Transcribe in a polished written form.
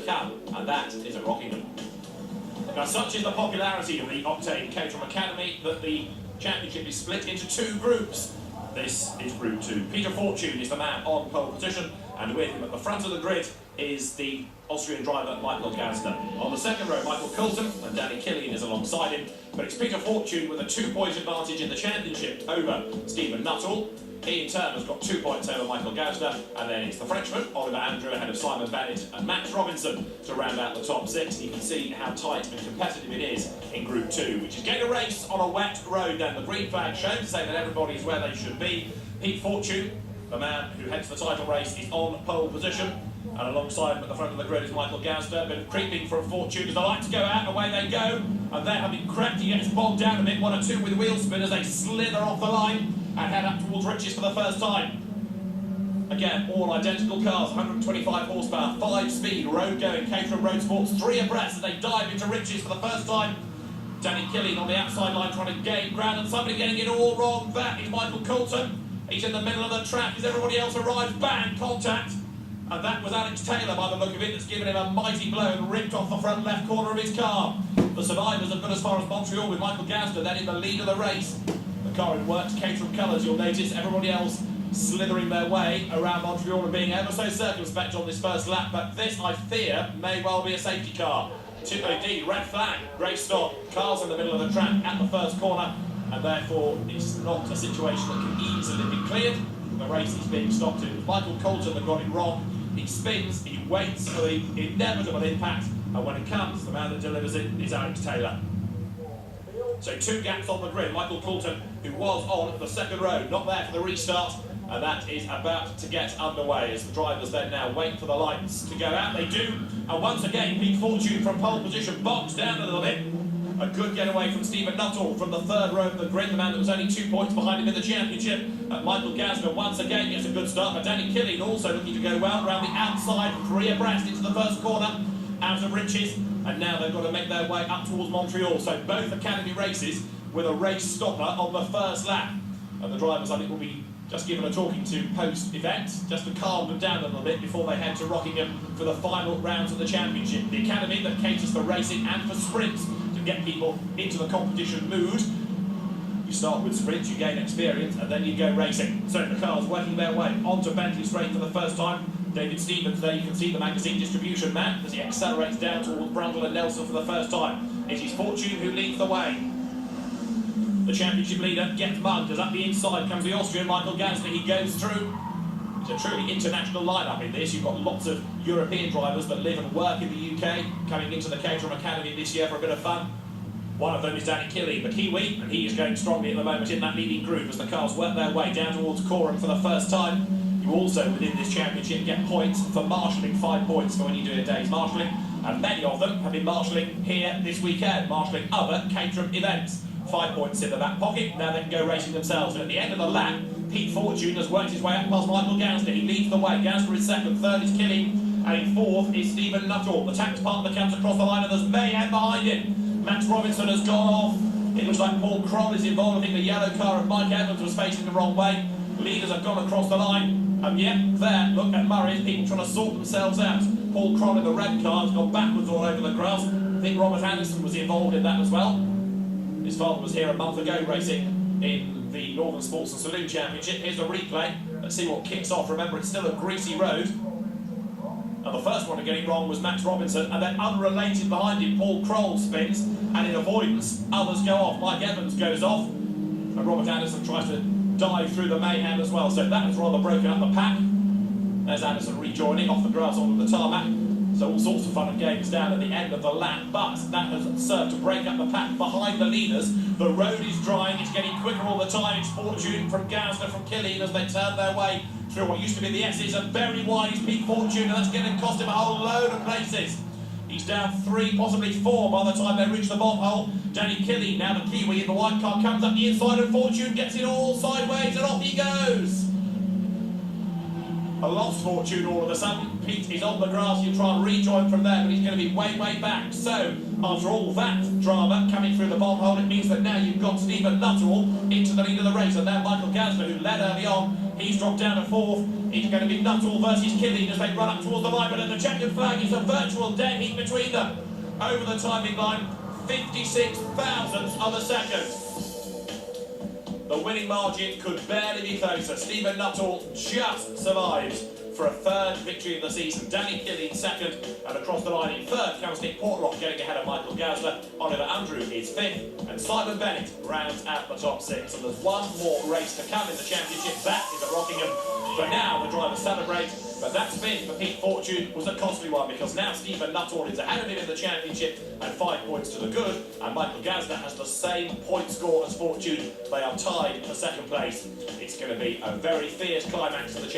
come, and that is at Rockingham. Now, such is the popularity of the Octane Caterham Academy that the championship is split into two groups. This is Group 2. Peter Fortune is the man on pole position, and with him at the front of the grid is the Austrian driver Michael Gassner. On the second row, Michael Coulton and Danny Killian is alongside him, but it's Peter Fortune with a 2-point advantage in the championship over Stephen Nuttall. He in turn has got 2 points over Michael Gassner, and then it's the Frenchman, Oliver Andrew, ahead of Simon Bennett and Max Robinson to round out the top 6. You can see how tight and competitive it is in Group 2, which is going to race on a wet road. Down the green flag shown to say that everybody is where they should be. Pete Fortune, the man who heads the title race, is on pole position, and alongside him at the front of the grid is Michael Gassner. A bit of creeping from Fortune as they like to go out, and away they go. And there, having crept, he gets bogged down a bit. 1 or 2 with wheel spin as they slither off the line and head up towards Riches for the first time. Again, all identical cars, 125 horsepower, 5 speed, road going, Caterham Road Sports, 3 abreast as they dive into Riches for the first time. Danny Killian on the outside line trying to gain ground, and somebody getting it all wrong. That is Michael Coulton. He's in the middle of the track as everybody else arrives. Bang, contact. And that was Alex Taylor, by the look of it, that's given him a mighty blow and ripped off the front left corner of his car. The survivors have got as far as Montreal with Michael Gassner then in the lead of the race. The car in worked Caterham colours, you'll notice. Everybody else slithering their way around Montreal and being ever so circumspect on this first lap. But this, I fear, may well be a safety car. Indeed, red flag, great stop. Cars in the middle of the track at the first corner, and therefore it's not a situation that can easily be cleared. The race is being stopped in. Michael Coulton that got it wrong. He spins, he waits for the inevitable impact, and when it comes, the man that delivers it is Alex Taylor. So 2 gaps on the grid. Michael Coulton, who was on the second row, not there for the restart, and that is about to get underway as the drivers then now wait for the lights to go out. They do, and once again, Pete Fortune from pole position boxed down a little bit. A good getaway from Stephen Nuttall from the third row of the grid, the man that was only 2 points behind him in the championship. Michael Gassner once again gets a good start, but Danny Killian also looking to go well around the outside, 3 abreast into the first corner, out of Riches, and now they've got to make their way up towards Montreal. So both Academy races with a race stopper on the first lap, and the drivers, I think, will be just given a talking to post-event, just to calm them down a little bit before they head to Rockingham for the final rounds of the championship. The Academy that caters for racing and for sprints to get people into the competition mood. You start with sprints, you gain experience, and then you go racing. So the cars working their way onto Bentley Straight for the first time. David Stevens there, you can see the magazine distribution map as he accelerates down towards Brundle and Nelson for the first time. It is Fortune who leads the way. The championship leader gets mugged as up the inside comes the Austrian Michael Gassner. He goes through. It's a truly international lineup in this. You've got lots of European drivers that live and work in the UK coming into the Caterham Academy this year for a bit of fun. One of them is Danny Killian, the Kiwi, and he is going strongly at the moment in that leading group as the cars work their way down towards Coram for the first time. You also, within this championship, get points for marshalling, 5 points for when you do a day's marshalling, and many of them have been marshalling here this weekend, marshalling other Caterham events. 5 points in the back pocket, now they can go racing themselves. And at the end of the lap, Pete Fortune has worked his way up past Michael Gassner. He leads the way. Gassner is second, third is Killian, and in fourth is Stephen Nuttall. The tax partner comes across the line and there's mayhem behind him. Max Robinson has gone off. It looks like Paul Kroll is involved. I think the yellow car of Mike Evans was facing the wrong way. Leaders have gone across the line. And yet, there, look at Murray's people trying to sort themselves out. Paul Kroll in the red car has gone backwards all over the grass. I think Robert Anderson was involved in that as well. His father was here a month ago racing in the Northern Sports and Saloon Championship. Here's the replay. Let's see what kicks off. Remember, it's still a greasy road. And the first one to get it wrong was Max Robinson, and then unrelated behind him, Paul Kroll spins, and in avoidance, others go off. Mike Evans goes off, and Robert Anderson tries to dive through the mayhem as well. So that has rather broken up the pack. There's Anderson rejoining off the grass onto the tarmac. So all sorts of fun and games down at the end of the lap, but that has served to break up the pack behind the leaders. The road is drying, it's getting quicker all the time. It's Fortune from Gassner, from Killian as they turn their way through what used to be the S's, and very wide is Pete Fortune, and that's going to cost him a whole load of places. He's down 3, possibly 4 by the time they reach the bomb hole. Danny Killian, now the Kiwi in the white car, comes up the inside, and Fortune gets it all sideways, and off he goes. A lost Fortune all of a sudden. Pete is on the grass, you try and rejoin from there, but he's going to be way, way back. So, after all that drama coming through the bomb hole, it means that now you've got Stephen Nuttall into the lead of the race, and now Michael Gassner, who led early on, He's dropped down to fourth. It's going to be Nuttall versus Killeen as they run up towards the line, but at the champion flag is a virtual dead heat between them. Over the timing line, 56 thousandths of a second. The winning margin could barely be closer. Stephen Nuttall just survives for a third victory of the season. Danny Killeen second, and across the line in third comes Nick Portlock, getting ahead of Michael Gazler. Oliver Andrew is fifth, and Simon Bennett rounds out the top six. And there's one more race to come in the championship. That is at Rockingham. For now, the drivers celebrate, but that spin for Pete Fortune was a costly one, because now Stephen Nuttall is ahead of him in the championship and 5 points to the good, and Michael Gazler has the same point score as Fortune. They are tied for second place. It's going to be a very fierce climax to the championship.